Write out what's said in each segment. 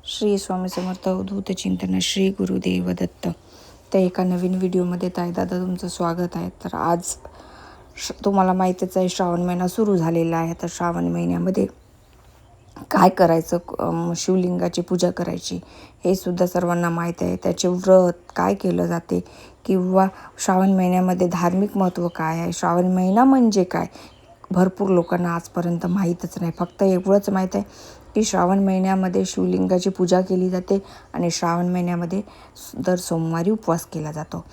श्री स्वामी समर्थ अवधूत चिंतन श्री गुरुदेव दत्त. तर एका नवीन व्हिडिओमध्ये दादा तुमचं स्वागत आहे. तर आज तुम्हाला माहीतच आहे, श्रावण महिना सुरू झालेला आहे. तर श्रावण महिन्यामध्ये काय करायचं, शिवलिंगाची पूजा करायची हे सुद्धा सर्वांना माहीत आहे. त्याचे व्रत काय केलं जाते किंवा श्रावण महिन्यामध्ये धार्मिक महत्त्व काय आहे, श्रावण महिना म्हणजे काय, भरपूर लोकांना आजपर्यंत माहीतच नाही. फक्त एवढंच माहीत आहे की श्रावण महिन्यामध्ये शिवलिंगाची पूजा केली जाते आणि श्रावण महिन्यामध्ये दर सोमवारी उपवास केला जातो.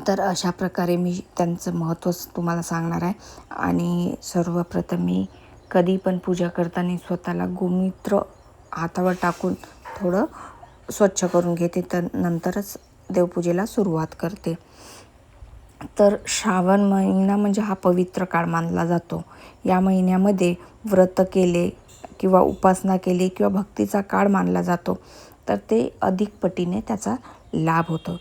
तर अशा प्रकारे मी त्यांचं महत्त्व तुम्हाला सांगणार आहे. आणि सर्वप्रथम मी कधी पण पूजा करताना स्वतःला गोमूत्र हातावर टाकून थोडं स्वच्छ करून घेते, तर नंतरच देवपूजेला सुरुवात करते. तर श्रावण महिना म्हणजे हा पवित्र काळ मानला जातो. या महिन्यामध्ये व्रत केले किंवा उपासना केली किंवा भक्तीचा काळ मानला जातो, तर ते अधिक पटीने त्याचा लाभ होतो.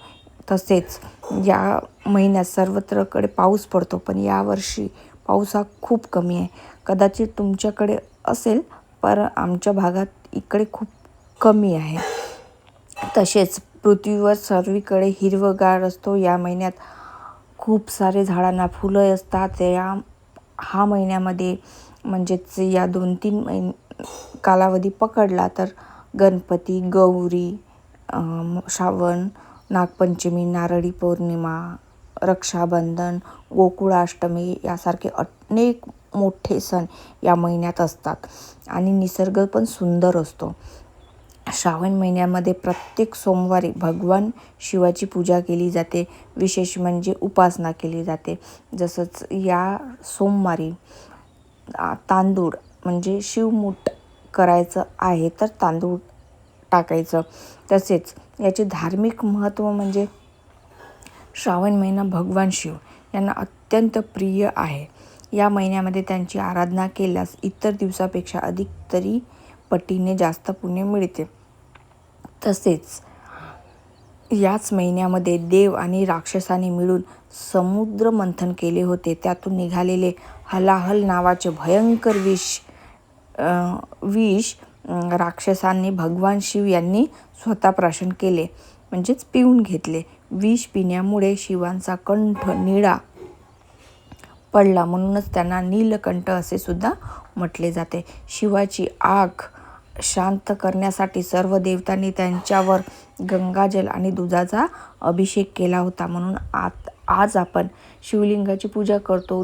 तसेच या महिन्यात सर्वत्रकडे पाऊस पडतो, पण यावर्षी पाऊस हा खूप कमी आहे. कदाचित तुमच्याकडे असेल, पण आमच्या भागात इकडे खूप कमी आहे. तसेच पृथ्वीवर सर्वीकडे हिरवगार असतो. या महिन्यात खूप सारे झाडांना फुलं असतात. हा महिन्यामध्ये म्हणजेच या 2-3 कालावधी पकडला तर गणपती, गौरी, श्रावण, नागपंचमी, नारळी पौर्णिमा, रक्षाबंधन, गोकुळाष्टमी यासारखे अनेक मोठे सण या महिन्यात असतात आणि निसर्ग पण सुंदर असतो. श्रावण महिन्यामध्ये प्रत्येक सोमवारी भगवान शिवाची पूजा केली जाते. विशेष म्हणजे उपासना केली जाते. जसंच या सोमवारी तांदूळ म्हणजे शिवमूठ करायचं आहे, तर तांदूळ टाकायचं. तसेच याचे धार्मिक महत्त्व म्हणजे श्रावण महिना भगवान शिव यांना अत्यंत प्रिय आहे. या महिन्यामध्ये त्यांची आराधना केल्यास इतर दिवसापेक्षा अधिक तरी पटीने जास्त पुण्य मिळते. तसेच याच महिन्यामध्ये देव आणि राक्षसांनी मिळून समुद्र मंथन केले होते. त्यातून निघालेले हलाहल नावाचे भयंकर विष राक्षसांनी भगवान शिव यांनी स्वतः प्राशन केले, म्हणजेच पिऊन घेतले. विष पिण्यामुळे शिवांचा कंठ निळा पडला, म्हणूनच त्यांना नीलकंठ असे सुद्धा म्हटले जाते. शिवाची आग शांत करण्यासाठी सर्व देवतांनी त्यांच्यावर गंगाजल आणि दुधाचा अभिषेक केला होता. म्हणून आज आपण शिवलिंगाची पूजा करतो.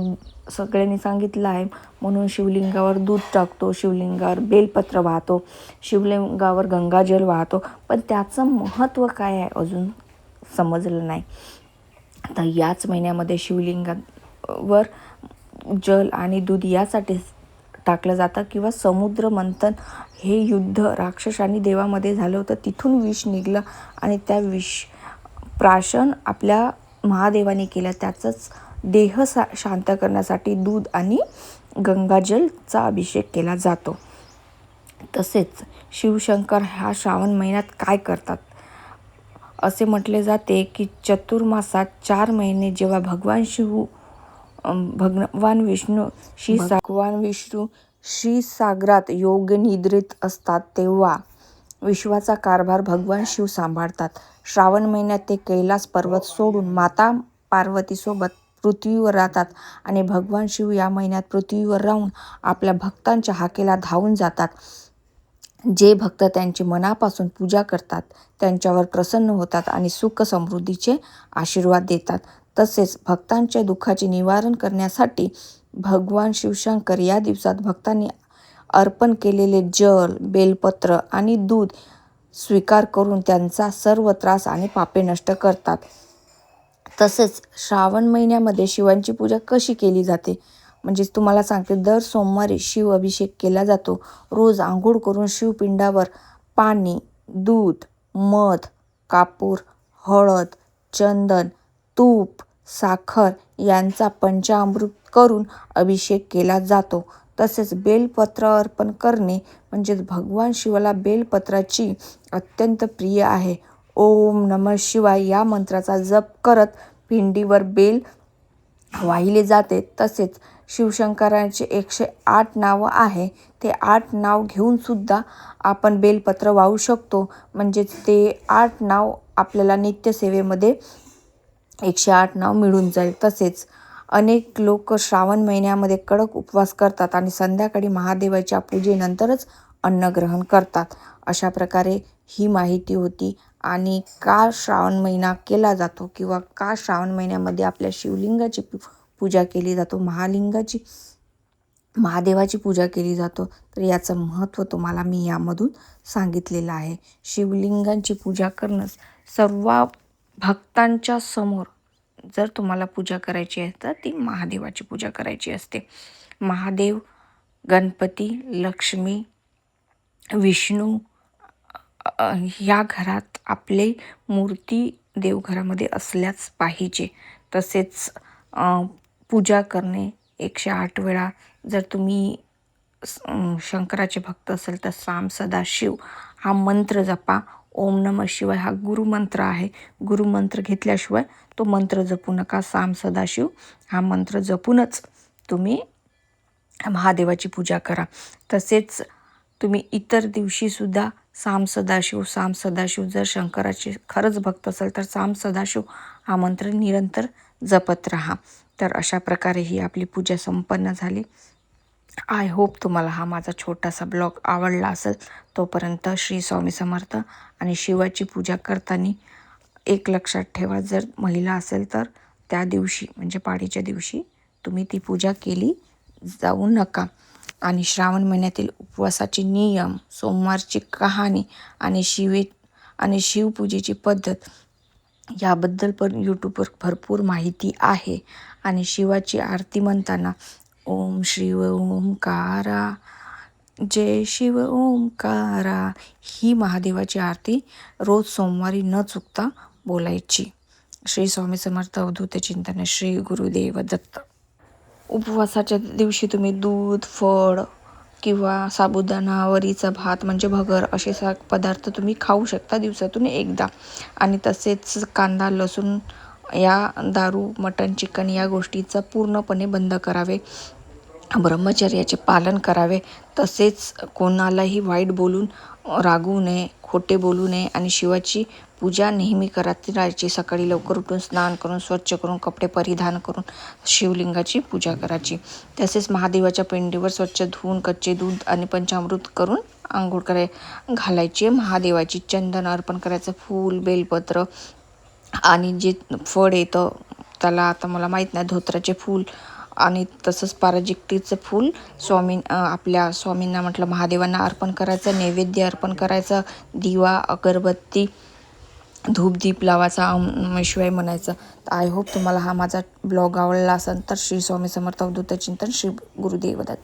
सगळ्यांनी सांगितलं आहे, म्हणून शिवलिंगावर दूध टाकतो, शिवलिंगावर बेलपत्र वाहतो, शिवलिंगावर गंगाजल वाहतो. पण त्याचं महत्त्व काय आहे अजून समजलं नाही. तर याच महिन्यामध्ये शिवलिंगावर जल आणि दूध यासाठी टाकलं जातं किंवा समुद्र मंथन हे युद्ध राक्षस आणि देवामध्ये झालं होतं. तिथून विष निघलं आणि त्या विष प्राशन आपल्या महादेवाने केलं. त्याचंच देह शांत करण्यासाठी दूध आणि गंगाजलचा अभिषेक केला जातो. तसेच शिवशंकर ह्या श्रावण महिन्यात काय करतात असे म्हटले जाते की चतुर्मासात 4 महिने जेव्हा भगवान विष्णू क्षीरसागरात योगनिद्रेत असतात, तेव्हा विश्वाचा कारभार भगवान शिव सांभाळतात. श्रावण महिन्यात ते कैलास पर्वत सोडून माता पार्वतीसोबत पृथ्वीवर राहतात आणि भगवान शिव या महिन्यात पृथ्वीवर राहून आपल्या भक्तांच्या हाकेला धावून जातात. जे भक्त त्यांची मनापासून पूजा करतात त्यांच्यावर प्रसन्न होतात आणि सुख समृद्धीचे आशीर्वाद देतात. तसेच भक्तांच्या दुःखाचे निवारण करण्यासाठी भगवान शिवशंकर या दिवसात भक्तांनी अर्पण केलेले जल, बेलपत्र आणि दूध स्वीकार करून त्यांचा सर्व त्रास आणि पापे नष्ट करतात. तसेच श्रावण महिन्यामध्ये शिवांची पूजा कशी केली जाते म्हणजेच तुम्हाला सांगते. दर सोमवारी शिव अभिषेक केला जातो. रोज आंघोळ करून शिवपिंडावर पाणी, दूध, मध, कापूर, हळद, चंदन, तूप, साखर यांचा पंचामृत करून अभिषेक केला जातो. तसेच बेलपत्र अर्पण करणे म्हणजेच भगवान शिवाला बेलपत्राची अत्यंत प्रिय आहे. ओम नमः शिवाय या मंत्राचा जप करत पिंडीवर बेल वाहिले जाते. तसेच शिवशंकरांचे 108 नावं आहे. ते 8 नाव घेऊनसुद्धा आपण बेलपत्र वाहू शकतो. म्हणजेच ते 8 नाव आपल्याला नित्यसेवेमध्ये 108 नाव मिळून जाईल. तसेच अनेक लोक श्रावण महिन्यामध्ये कडक उपवास करतात आणि संध्याकाळी महादेवाच्या पूजेनंतरच अन्नग्रहण करतात. अशा प्रकारे ही माहिती होती. आणि का श्रावण महिना केला जातो किंवा का श्रावण महिन्यामध्ये आपल्या शिवलिंगाची पूजा केली जातो, महादेवाची पूजा केली जातो, तर याचं महत्त्व तुम्हाला मी यामधून सांगितलेलं आहे. शिवलिंगांची पूजा करणं सर्व भक्तांच्या समोर जर तुम्हाला पूजा करायची आहे तर ती महादेवाची पूजा करायची असते. महादेव, गणपती, लक्ष्मी, विष्णू ह्या घरात आपले मूर्ती देवघरामध्ये असल्याच पाहिजे. तसेच पूजा करणे 108 वेळा. जर तुम्ही शंकराचे भक्त असेल तर साम सदाशिव हा मंत्र जपा. ओम नमः शिवाय हा गुरुमंत्र आहे. गुरुमंत्र घेतल्याशिवाय तो मंत्र जपू नका. साम सदाशिव हा मंत्र जपूनच तुम्ही महादेवाची पूजा करा. तसेच तुम्ही इतर दिवशीसुद्धा साम सदाशिव जर शंकराचे खरंच भक्त असेल तर साम सदाशिव हा मंत्र निरंतर जपत राहा. तर अशा प्रकारे ही आपली पूजा संपन्न झाली. आय होप तुम्हाला हा माझा छोटासा ब्लॉग आवडला असेल. तोपर्यंत श्री स्वामी समर्थ. आणि शिवाची पूजा करताना एक लक्षात ठेवा, जर महिला असेल तर त्या दिवशी म्हणजे पाडीच्या दिवशी तुम्ही ती पूजा केली जाऊ नका. आणि श्रावण महिन्यातील उपवासाचे नियम, सोमवारची कहाणी आणि शिवपूजेची पद्धत याबद्दल पण यूट्यूबवर भरपूर माहिती आहे. आणि शिवाची आरती म्हणताना ओम शिव ओंकारा, जय शिव ओंकारा ही महादेवाची आरती रोज सोमवारी न चुकता बोलायची. श्री स्वामी समर्थ. अवधूत चिंतन. श्री गुरुदेव दत्त. उपवासाच्या दिवशी तुम्ही दूध, फळ किंवा साबुदाणा, वरीचा भात म्हणजे भगर असे पदार्थ तुम्ही खाऊ शकता दिवसातून एकदा. आणि तसेच कांदा, लसूण या दारू, मटण, चिकन या गोष्टीचं पूर्णपणे बंद करावे. ब्रह्मचर्याचे पालन करावे. तसेच कोणालाही वाईट बोलून रागवू नये, खोटे बोलू नये. आणि शिवाची पूजा नेहमी करत राहायची. सकाळी लवकर उठून स्नान करून, स्वच्छ करून, कपडे परिधान करून शिवलिंगाची पूजा करायची. तसेच महादेवाच्या पिंडीवर स्वच्छ धुवून कच्चे दूध आणि पंचामृत करून आंघोळ घालायची. महादेवाची चंदन अर्पण करायचं, फूल, बेलपत्र आणि जे फळ येतं त्याला आता मला माहीत नाही, धोत्राचे फूल आणि तसंच पाराजिकटीचं फूल आपल्या स्वामींना म्हटलं महादेवांना अर्पण करायचं. नैवेद्य अर्पण करायचं. दिवा, अगरबत्ती, धूपदीप लावायचा, शिवाय म्हणायचं. आय होप तुम्हाला हा माझा ब्लॉग आवडला असेल तर श्री स्वामी समर्थ. अवधूत चिंतन. श्री गुरुदेव दत्त.